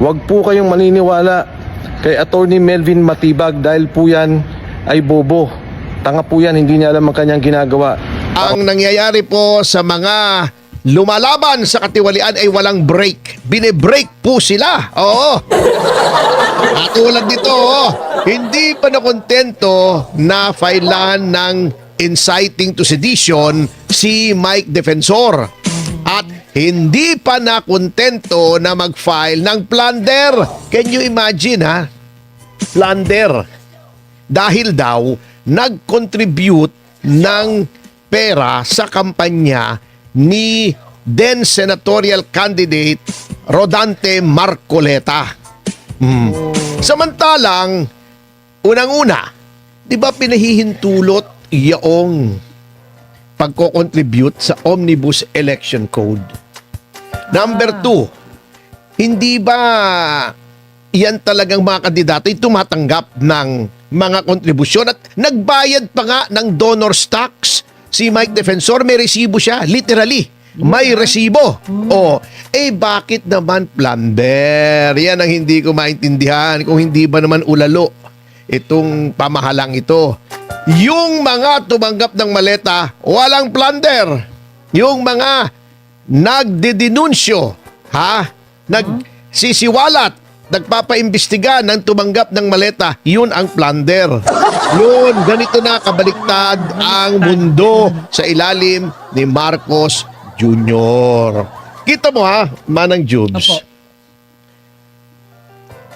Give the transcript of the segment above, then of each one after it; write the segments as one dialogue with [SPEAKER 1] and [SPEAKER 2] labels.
[SPEAKER 1] Huwag po kayong maniniwala kay Attorney Melvin Matibag dahil po yan ay bobo. Tanga po yan, hindi niya alam ang kanyang ginagawa.
[SPEAKER 2] Ang nangyayari po sa mga lumalaban sa katiwalian ay walang break. Bine-break po sila. Oo. At tulad dito, hindi pa nakontento na filean ng inciting to sedition si Mike Defensor. At hindi pa nakontento na mag-file ng plunder. Can you imagine, ha? Plunder. Dahil daw, nag-contribute ng pera sa kampanya ni then senatorial candidate Rodante Marcoleta. Samantalang, unang-una, di ba pinahihintulot yaong pagko-contribute sa Omnibus Election Code? Number 2, hindi ba yan talagang mga kandidato ay tumatanggap ng mga kontribusyon at nagbayad pa nga ng donor's tax? Si Mike Defensor, may resibo siya, literally. May resibo. Bakit naman plunder? Yan ang hindi ko maintindihan. Kung hindi ba naman ulalo itong pamahalang ito. Yung mga tumanggap ng maleta, walang plunder. Yung mga nagdedenunsyo, nagsisiwalat, nagpapaimbestiga ng tumanggap ng maleta, yun ang plunder. Yun, ganito na kabaliktad ang mundo sa ilalim ni Marcos Jr. Kita mo Manang Jubes.
[SPEAKER 3] Opo.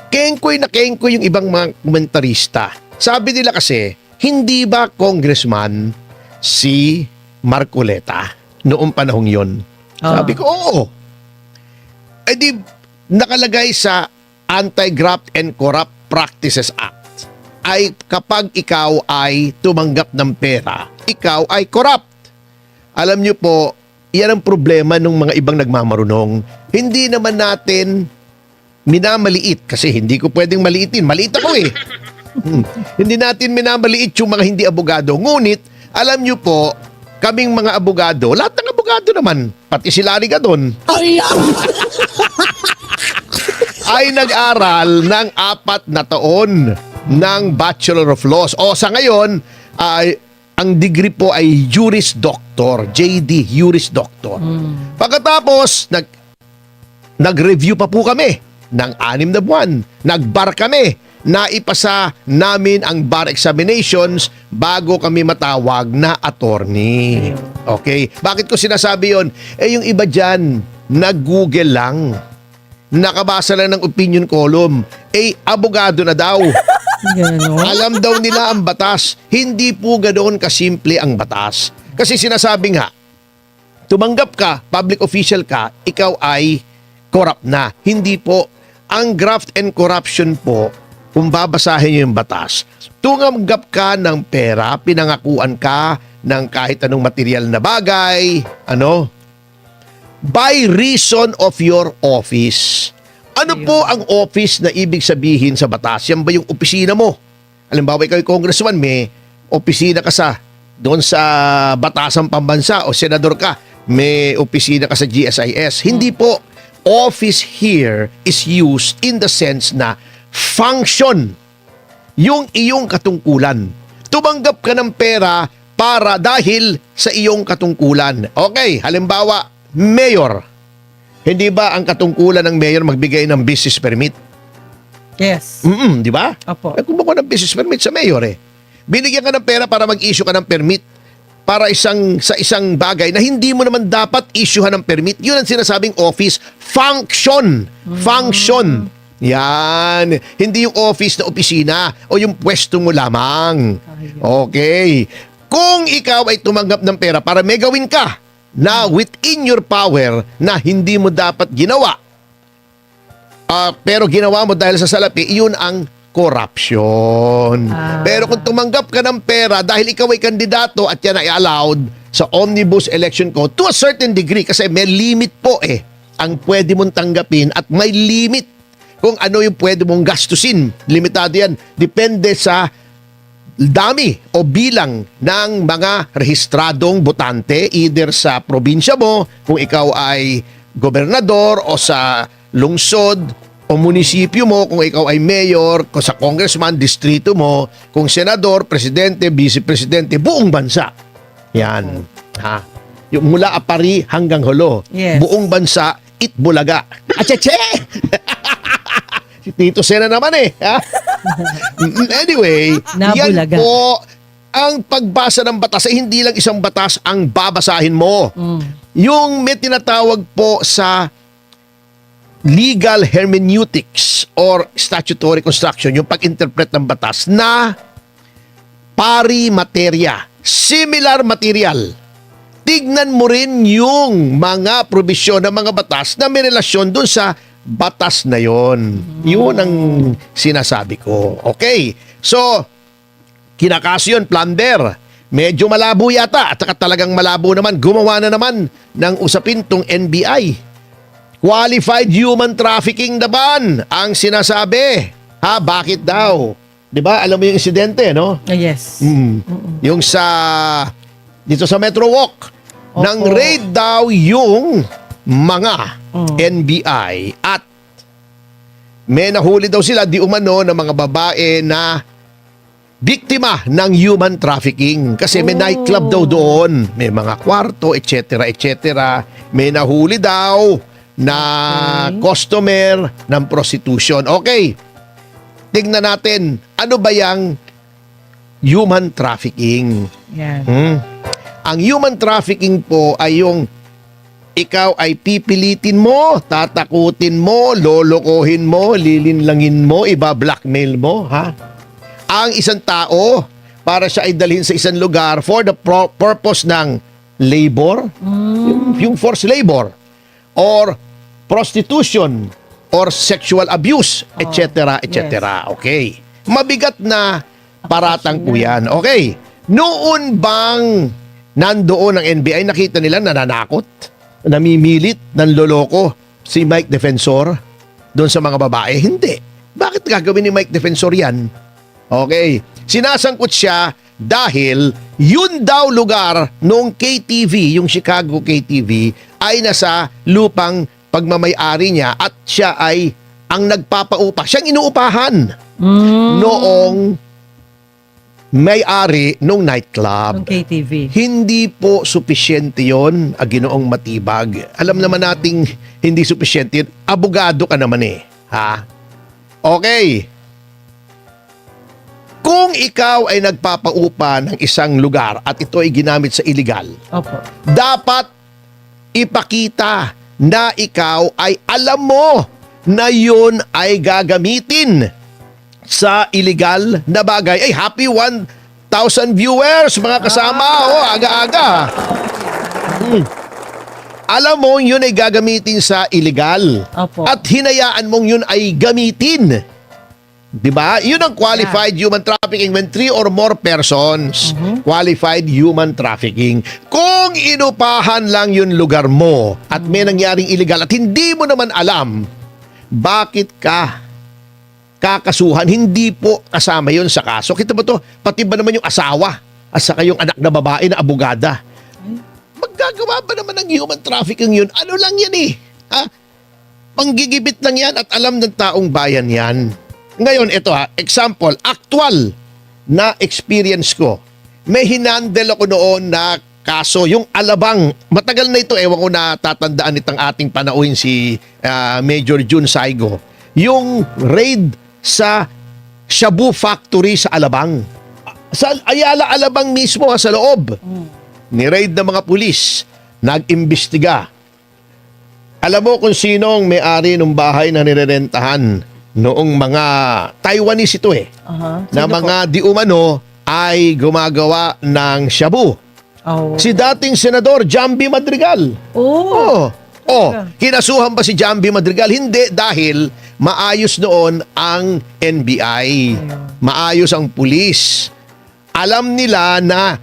[SPEAKER 2] Kengkoy na kengkoy yung ibang mga komentarista. Sabi nila kasi, hindi ba congressman si Marcoleta noong panahong yon? Sabi ko, oo. Di nakalagay sa Anti-Graft and Corrupt Practices Act ay kapag ikaw ay tumanggap ng pera, ikaw ay corrupt. Alam niyo po, yan ang problema ng mga ibang nagmamarunong. Hindi naman natin minamaliit kasi hindi ko pwedeng maliitin. Maliit ako eh. Hindi natin minamaliit yung mga hindi abogado. Ngunit, alam niyo po, kaming mga abogado, lahat ng abogado naman, pati si Larry Gadon, ay nag-aral ng 4 na taon ng Bachelor of Laws. Sa ngayon, ang degree po ay Juris Doctor, JD, Juris Doctor. Pagkatapos, nag-review pa po kami ng 6 na buwan. Nag-bar kami. Naipasa namin ang bar examinations bago kami matawag na attorney. Okay? Bakit ko sinasabi yon? Yung iba dyan, nag-google lang. Nakabasa lang ng opinion column. Abogado na daw. Alam daw nila ang batas. Hindi po ganoon kasimple ang batas. Kasi sinasabi nga, tumanggap ka, public official ka, ikaw ay corrupt na. Hindi po. Ang graft and corruption po, kung babasahin niyo yung batas, tumanggap ka ng pera, pinangakuan ka ng kahit anong material na bagay, by reason of your office. Ano po ang office na ibig sabihin sa batas? Yan ba yung opisina mo? Halimbawa, ikaw yung congressman, may opisina ka doon sa Batasang Pambansa o senador ka, may opisina ka sa GSIS. Hindi po. Office here is used in the sense na function. Yung iyong katungkulan. Tumanggap ka ng pera para dahil sa iyong katungkulan. Okay, halimbawa, mayor. Hindi ba ang katungkulan ng mayor magbigay ng business permit?
[SPEAKER 3] Yes.
[SPEAKER 2] Di ba?
[SPEAKER 3] Opo.
[SPEAKER 2] Kumuha ng business permit sa mayor Binigyan ka ng pera para mag-issue ka ng permit para sa isang bagay na hindi mo naman dapat issuehan ng permit. Yun ang sinasabing office function. Function. Yan. Hindi yung office na opisina o yung pwesto mo lamang. Okay. Kung ikaw ay tumanggap ng pera para may gawin ka na within your power na hindi mo dapat ginawa, pero ginawa mo dahil sa salapi, yun ang corruption. Pero kung tumanggap ka ng pera dahil ikaw ay kandidato at yan ay allowed sa Omnibus Election Code to a certain degree kasi may limit po ang pwede mong tanggapin at may limit kung ano yung pwede mong gastusin. Limitado yan. Depende sa dami o bilang ng mga rehistradong botante either sa probinsya mo, kung ikaw ay gobernador o sa lungsod o munisipyo mo, kung ikaw ay mayor, kung sa congressman, distrito mo, kung senador, presidente, vice-presidente, buong bansa. Yan. Ha? Yung mula Apari hanggang Holo.
[SPEAKER 3] Yes.
[SPEAKER 2] Buong bansa, Itbulaga. Acheche! Si Tito Sena naman eh. Ha? Anyway, yan
[SPEAKER 3] Nabulaga.
[SPEAKER 2] po ang pagbasa ng batas. Hindi lang isang batas ang babasahin mo. Yung may tinatawag po sa legal hermeneutics or statutory construction, yung pag-interpret ng batas na pari materia, similar material. Tignan mo rin yung mga probisyon ng mga batas na may relasyon dun sa batas na yon. Yun ang sinasabi ko. Okay. So, kinakaso yun, plunder. Medyo malabo yata at saka talagang malabo naman. Gumawa na naman ng usapin tong NBI. Qualified human trafficking naman ang sinasabi. Ha, bakit daw? 'Di ba? Alam mo yung insidente, no?
[SPEAKER 3] Yes.
[SPEAKER 2] Yung dito sa Metro Walk,
[SPEAKER 3] Opo.
[SPEAKER 2] nang raid daw yung mga NBI at may nahuli daw sila di umano ng mga babae na biktima ng human trafficking kasi may nightclub daw doon, may mga kwarto, etc. May nahuli daw na customer ng prostitution. Okay, tingnan natin, ano ba yung human trafficking?
[SPEAKER 3] Yan.
[SPEAKER 2] Ang human trafficking po ay yung ikaw ay pipilitin mo, tatakutin mo, lolokohin mo, lilinlangin mo, iba-blackmail mo, ha? Ang isang tao para siya ay dalhin sa isang lugar for the purpose ng labor, yung forced labor, or prostitution, or sexual abuse, etc. Okay. Mabigat na paratang po yan. Okay. Noon bang nandoon ang NBI, nakita nila nananakot, namimilit, nanloloko si Mike Defensor doon sa mga babae? Hindi. Bakit gagawin ni Mike Defensor yan? Okay. Sinasangkot siya dahil yun daw lugar nung KTV, yung Chicago KTV, ay nasa lupang pagmamay-ari niya at siya ay ang nagpapaupa. Siyang inuupahan noong may-ari nung nightclub.
[SPEAKER 3] Ng KTV.
[SPEAKER 2] Hindi po supisyente yon, Ginoong Matibag. Alam naman nating hindi supisyente yun. Abogado ka naman eh. Ha? Okay. Kung ikaw ay nagpapaupa ng isang lugar at ito ay ginamit sa illegal,
[SPEAKER 3] Opo.
[SPEAKER 2] dapat ipakita na ikaw ay alam mo na yun ay gagamitin sa illegal na bagay. Ay, happy 1,000 viewers, mga kasama. Aga-aga. Alam mo yun ay gagamitin sa illegal.
[SPEAKER 3] Opo.
[SPEAKER 2] At hinayaan mong yun ay gamitin. Diba? Yun ang qualified human trafficking when 3 or more persons qualified human trafficking. Kung inupahan lang yun lugar mo at may nangyaring illegal at hindi mo naman alam, bakit ka kakasuhan? Hindi po kasama yun sa kaso. Kita mo to? Pati ba naman yung asawa at saka yung anak na babae na abogada? Maggagawa ba naman ng human trafficking yun? Ano lang yan eh? Ha? Panggigibit lang yan at alam ng taong bayan yan. Ngayon, ito example, actual na experience ko. May hinandle ako noon na kaso, yung Alabang, matagal na ito, ewan ko na tatandaan itong ating panauhin si Major Jun Saigo. Yung raid sa Shabu Factory sa Alabang. Sa Ayala, Alabang mismo, sa loob. Ni-raid ng mga pulis, nag-imbestiga. Alam mo kung sinong may-ari ng bahay na nirerentahan noong mga Taiwanese ito na mga di umano ay gumagawa ng shabu. Si dating Senador Jambi Madrigal. Kinasuhan ba si Jambi Madrigal? Hindi, dahil maayos noon ang NBI. Maayos ang pulis. Alam nila na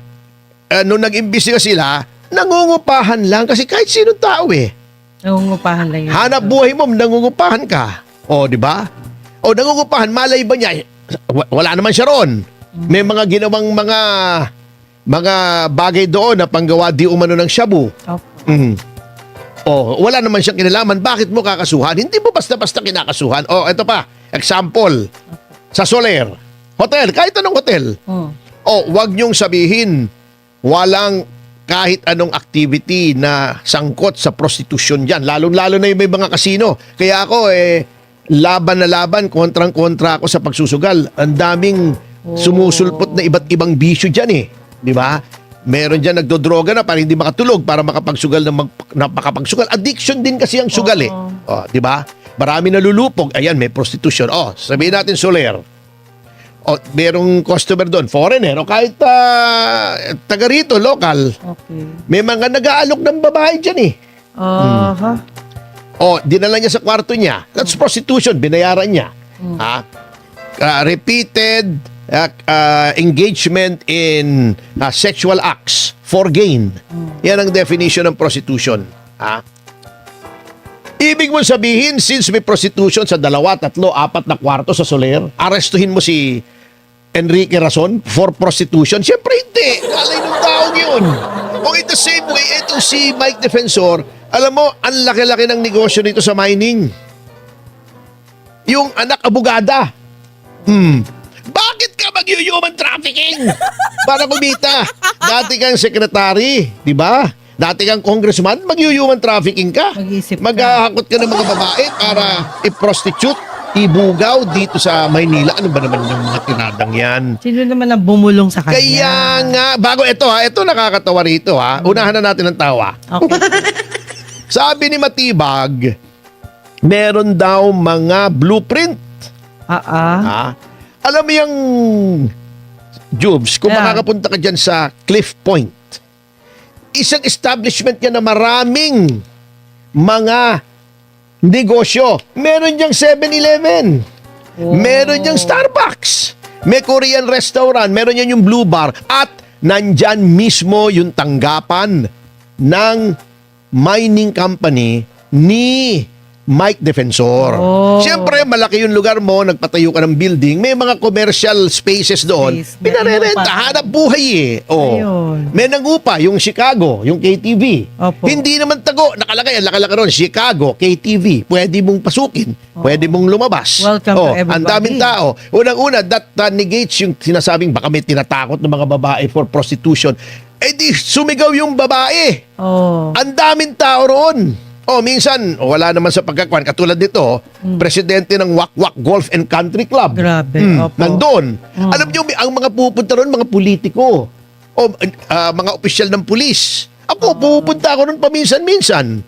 [SPEAKER 2] nung nag-imbestiga sila, nangungupahan lang kasi kahit sinong tao
[SPEAKER 3] Nangungupahan lang yun.
[SPEAKER 2] hanap buhay mo, nangungupahan ka. Di ba? Nangungupahan, malay ba niya? Wala naman siya ron. May mga ginawang mga bagay doon na panggawa di umano ng shabu. Oh, wala naman siyang kinalaman. Bakit mo kakasuhan? Hindi mo basta-basta kinakasuhan. Oh, ito pa. Example. Sa Soler. Hotel. Kahit anong hotel.
[SPEAKER 3] Oh.
[SPEAKER 2] Oh, wag niyong sabihin walang kahit anong activity na sangkot sa prostitution dyan. Lalong-lalo na yung may mga kasino. Kaya ako, laban na laban, kontrang-kontra ako sa pagsusugal. Ang daming sumusulpot na iba't ibang bisyo dyan eh. Di ba? Meron dyan nagdodroga na para hindi makatulog, para makapagsugal na makapagsugal. Addiction din kasi ang sugal eh. Oh, di ba? Marami nalulupog. Ayan, may prostitution. Oh, sabihin natin Soler. O, merong customer doon, foreigner, o kahit taga rito, local.
[SPEAKER 3] Okay.
[SPEAKER 2] May mga nag-aalok ng babae dyan eh. O, dinala niya sa kwarto niya. That's prostitution, binayaran niya. Ha? Repeated engagement in sexual acts for gain. Yan ang definition ng prostitution. Ha? Ibig mo sabihin, since may prostitution sa 2, 3, 4 na kwarto sa Soler, arestuhin mo si Enrique Rason for prostitution? Siyempre hindi. Alay ng taong yun. O in the same way, itong si Mike Defensor, alam mo, ang laki-laki ng negosyo nito sa mining. Yung anak abogada. Bakit ka mag-human trafficking? Para kumita. Dati kang secretary, di ba? Dati kang congressman, mag-human trafficking ka.
[SPEAKER 3] Mag-iisip ka.
[SPEAKER 2] Maghahakot ka ng mga babae para i-prostitute, ibugaw dito sa Maynila. Ano ba naman yung mga tinadang yan?
[SPEAKER 3] Sino naman ang bumulong sa kanya?
[SPEAKER 2] Kaya nga, bago ito nakakatawa rito ha. Unahan na natin ang tawa.
[SPEAKER 3] Okay.
[SPEAKER 2] Sabi ni Matibag, meron daw mga blueprint. Ha? Alam mo yung Jubes, kung
[SPEAKER 3] Yeah.
[SPEAKER 2] makakapunta ka dyan sa Cliff Point, isang establishment yan na maraming mga negosyo. Meron diyang 7-Eleven. Meron diyang Starbucks. May Korean restaurant. Meron yan yung Blue Bar. At nandyan mismo yung tanggapan ng mining company ni Mike Defensor. Siyempre, malaki yung lugar mo, nagpatayo ka ng building, may mga commercial spaces doon.
[SPEAKER 3] Space.
[SPEAKER 2] Pinarerenta, hanap buhay eh.
[SPEAKER 3] Ayun.
[SPEAKER 2] May nangupa, yung Chicago, yung KTV.
[SPEAKER 3] Opo.
[SPEAKER 2] Hindi naman tago, nakalagay, ang laki-laki ron, Chicago, KTV. Pwede mong pasukin, pwede mong lumabas.
[SPEAKER 3] Welcome to everybody.
[SPEAKER 2] Ang daming tao. Unang-una, that negates yung sinasabing baka may tinatakot ng mga babae for prostitution. Eh di, sumigaw yung babae. Ang daming tao roon. Minsan, wala naman sa pagkakuan. Katulad nito, presidente ng Wakwak Golf and Country Club.
[SPEAKER 3] Grabe. Opo.
[SPEAKER 2] Nandun. Alam niyo, ang mga pupunta ron, mga politiko. Mga opisyal ng pulis. Ako, pupunta ako ron paminsan-minsan.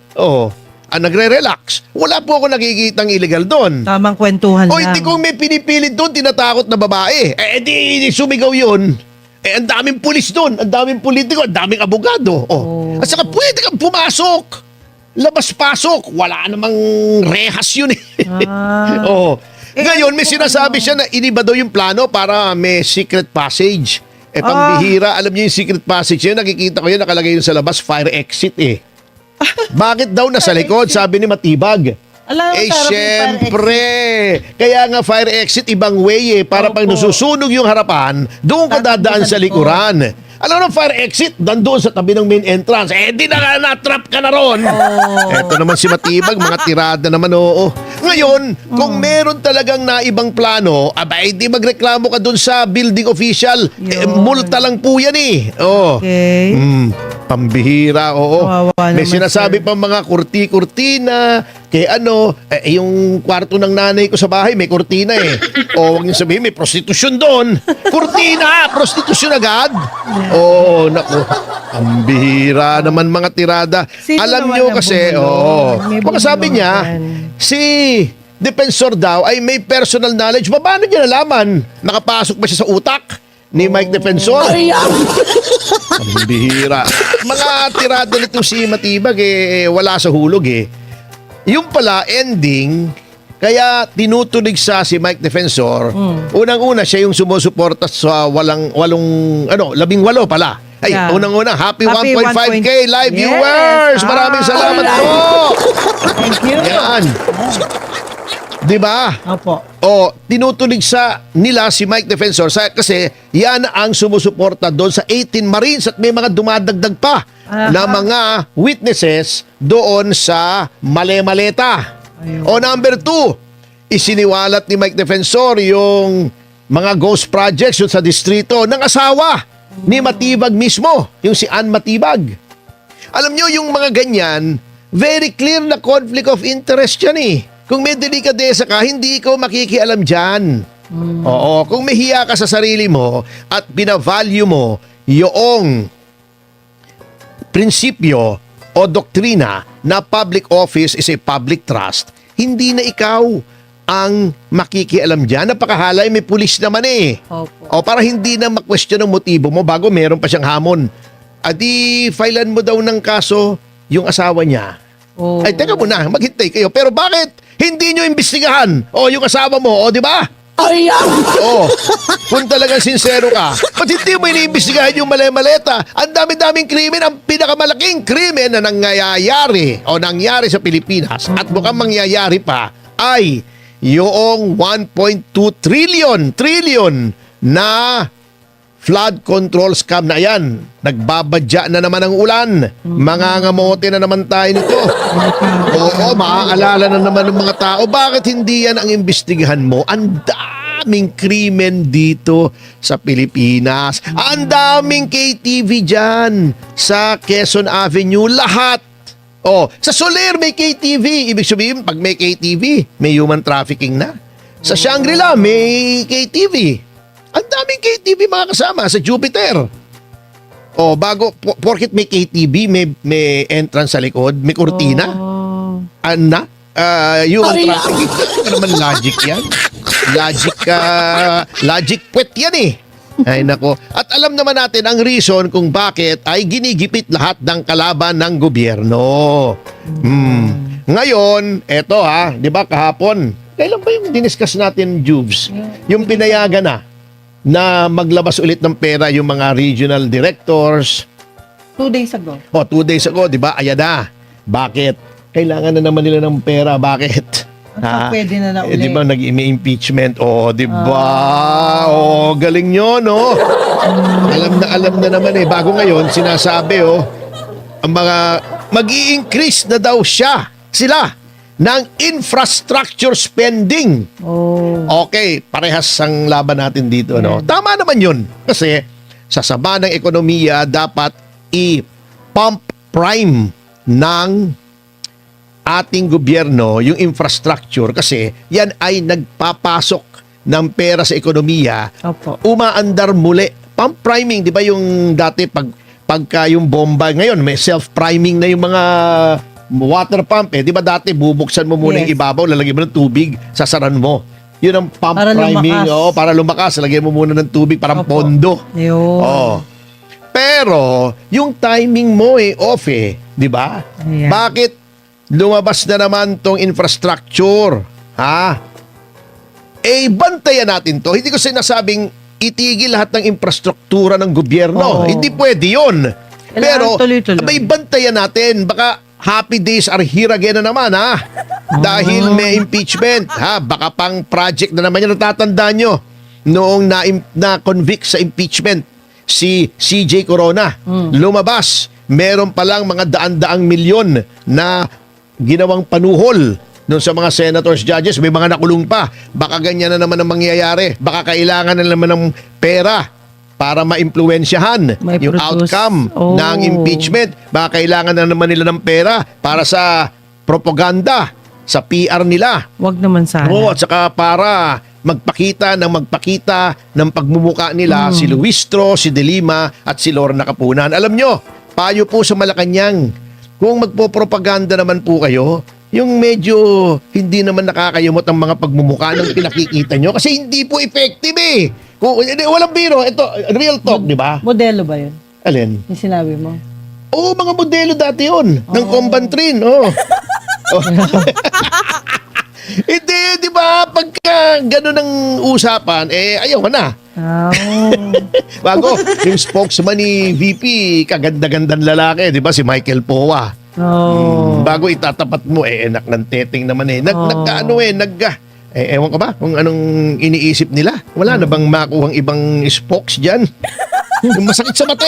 [SPEAKER 2] Nagre-relax. Wala po ako nakikitang illegal doon.
[SPEAKER 3] Tamang kwentuhan lang.
[SPEAKER 2] Hindi kung may pinipilit doon, tinatakot na babae. Di sumigaw yun. Ang daming pulis doon, ang daming politiko, ang daming abogado. At saka pwede kang pumasok. Labas-pasok. Wala namang rehas yun eh. Ngayon, may sinasabi siya na iniba daw yung plano para may secret passage. Pambihira. Alam niyo yung secret passage yun, nakikita ko yun, nakalagay yun sa labas, fire exit eh. Bakit daw nasa likod? Sabi ni Matibag.
[SPEAKER 3] Alam mo, sarap yung
[SPEAKER 2] Syempre. Kaya nga fire exit, ibang way eh. Para pag nasusunog yung harapan, doon ka dadaan sa likuran. Alam mo, fire exit, doon sa tabi ng main entrance. Di na-trap ka na ron. Eto naman si Matibag, mga tirada naman, oo. Ngayon, kung meron talagang naibang plano, di magreklamo ka doon sa building official. Multa lang po yan eh.
[SPEAKER 3] Okay.
[SPEAKER 2] Pambihira, oo.
[SPEAKER 3] Kawawa
[SPEAKER 2] May
[SPEAKER 3] naman,
[SPEAKER 2] sinasabi pang mga kurti-kurtina, yung kwarto ng nanay ko sa bahay, may kurtina eh. Huwag niyo sabihin, may prostitution doon. Kurtina, prostitution agad. Naku. Ang bihira naman mga tirada.
[SPEAKER 3] Sino
[SPEAKER 2] Alam
[SPEAKER 3] naman
[SPEAKER 2] niyo
[SPEAKER 3] ang
[SPEAKER 2] kasi,
[SPEAKER 3] bumulong? May
[SPEAKER 2] baka sabi
[SPEAKER 3] bumulong
[SPEAKER 2] niya,
[SPEAKER 3] yan.
[SPEAKER 2] si Defensor daw ay may personal knowledge. Paano niya nalaman? Nakapasok ba siya sa utak ni Mike Defensor? Ang bihira. Mga tirada nito si Matibag wala sa hulog eh. Yung pala ending, kaya tinutulig sa si Mike Defensor. Unang-una siya yung sumusuporta sa 18 pala.
[SPEAKER 3] Yeah.
[SPEAKER 2] Unang-una, happy
[SPEAKER 3] Happy
[SPEAKER 2] 1.5K live
[SPEAKER 3] Yes.
[SPEAKER 2] viewers. Maraming salamat po.
[SPEAKER 3] Thank you.
[SPEAKER 2] Yan. 'Di ba?
[SPEAKER 3] Opo.
[SPEAKER 2] O tinutulig sa nila si Mike Defensor kasi yan ang sumusuporta doon sa 18 Marines at may mga dumadagdag pa na mga witnesses doon sa Malemaleta.
[SPEAKER 3] Ayun.
[SPEAKER 2] O number 2, isiniwalat ni Mike Defensor yung mga ghost projects yun sa distrito ng asawa ni Matibag mismo, yung si Ann Matibag. Alam nyo, yung mga ganyan, very clear na conflict of interest yan eh. Kung may delikadesa ka, hindi ikaw makikialam dyan. Oo, kung may hiya ka sa sarili mo at binavalue mo yung prinsipyo o doktrina na public office is a public trust, hindi na ikaw ang makikialam dyan. Napakahalay, may pulis naman eh.
[SPEAKER 3] Opo.
[SPEAKER 2] O para hindi na ma-question ang motibo mo bago meron pa siyang hamon. Adi, filean mo daw ng kaso yung asawa niya.
[SPEAKER 3] Oh.
[SPEAKER 2] Ay, teka muna, maghintay kayo. Pero bakit hindi nyo imbestigahan? O, yung asawa mo, o, di ba? O, kung talagang sincero ka, ba't hindi mo iniimbestigahan yung mali-maleta? Ang dami-daming krimen, ang pinakamalaking krimen na nangyayari o nangyari sa Pilipinas at mukhang mangyayari pa ay yung 1.2 trillion na flood control scam na yan. Nagbabadya na naman ang ulan. Mangangamote na naman tayo nito. Oo, maaalala na naman ng mga tao. Bakit hindi yan ang imbestigahan mo? Ang daming krimen dito sa Pilipinas. Ang daming KTV dyan sa Quezon Avenue. Lahat. Oh, sa Soler may KTV. Ibig sabihin, pag may KTV, may human trafficking na. Sa Shangri-La, may KTV. Ang daming KTV mga kasama sa Jupiter. Oh, porket may KTV, may entrance sa likod, may kurtina.
[SPEAKER 3] Oh.
[SPEAKER 2] Human trafficking. Ano naman logic yan? Logic puwet yan eh. Ay nako. At alam naman natin ang reason kung bakit ay ginigipit lahat ng kalaban ng gobyerno. Ngayon, eto di ba kahapon, kailan ba yung diniscuss natin, Jubes? Yung pinayagan na maglabas ulit ng pera yung mga regional directors.
[SPEAKER 3] 2 days ago.
[SPEAKER 2] 2 days ago, di ba? Ayan na. Bakit? Kailangan na naman nila ng pera. Bakit?
[SPEAKER 3] At pwede na
[SPEAKER 2] Di
[SPEAKER 3] ulit.
[SPEAKER 2] ba may impeachment? Di ba? Galing nyo, no? alam na naman eh. Bago ngayon, sinasabi, ang mga mag-i-increase na daw sila ng infrastructure spending.
[SPEAKER 3] Oh.
[SPEAKER 2] Okay, parehas ang laban natin dito, no? Tama naman yun. Kasi sa sama ng ekonomiya, dapat i-pump prime ng ating gobyerno yung infrastructure kasi yan ay nagpapasok ng pera sa ekonomiya.
[SPEAKER 3] Opo.
[SPEAKER 2] Umaandar muli. Pump priming, di ba yung dati pagka yung bomba, ngayon may self-priming na yung mga water pump Di ba dati bubuksan mo muna yung ibabaw, lalagyan mo ng tubig, sasaran mo. Yun ang pump
[SPEAKER 3] Para
[SPEAKER 2] priming.
[SPEAKER 3] lumakas.
[SPEAKER 2] Para lumakas, lagyan mo muna ng tubig, parang
[SPEAKER 3] Opo.
[SPEAKER 2] pondo.
[SPEAKER 3] Yun.
[SPEAKER 2] Pero, yung timing mo off di ba?
[SPEAKER 3] Ayan.
[SPEAKER 2] Bakit lumabas na naman tong infrastructure? Bantayan natin to. Hindi ko sinasabing itigil lahat ng infrastruktura ng gobyerno.
[SPEAKER 3] Oo.
[SPEAKER 2] Hindi pwede yun. Pero,
[SPEAKER 3] tuloy-tuloy.
[SPEAKER 2] may bantayan natin. Baka happy days are here again na naman, Dahil may impeachment, Baka pang project na naman yan. Natatandaan nyo, noong na-convict sa impeachment, si CJ Corona, lumabas. Meron palang mga daan-daang milyon na ginawang panuhol doon sa mga senators, judges. May mga nakulong pa. Baka ganyan na naman ang mangyayari. Baka kailangan na naman ng pera para ma-impluwensyahan
[SPEAKER 3] May
[SPEAKER 2] yung
[SPEAKER 3] produce.
[SPEAKER 2] outcome
[SPEAKER 3] Oh.
[SPEAKER 2] ng impeachment. Baka kailangan na naman nila ng pera para sa propaganda, sa PR nila.
[SPEAKER 3] Wag naman sana.
[SPEAKER 2] At saka para magpakita ng pagmumuka nila si Luistro, si De Lima at si Lorna Kapunan. Alam nyo, payo po sa Malacanang, kung magpo-propaganda naman po kayo, yung medyo hindi naman nakakayumot ang mga pagmumuka ng pinakikita nyo kasi hindi po effective Kung, walang biro, ito, real talk, di ba?
[SPEAKER 3] Modelo ba yun?
[SPEAKER 2] Alin?
[SPEAKER 3] Yung sinabi mo?
[SPEAKER 2] Oo, mga modelo dati yun. Ng Combantrin, Hindi, di ba? Pagka gano'n ang usapan, ayaw ka na. Bago, yung spokesman ni VP, kaganda-gandang lalaki, di ba? Si Michael Poa. Bago itatapat mo, anak ng teteng naman Ewan ko ba kung anong iniisip nila? Wala na bang makuhang ibang spokes dyan? Yung masakit sa mata.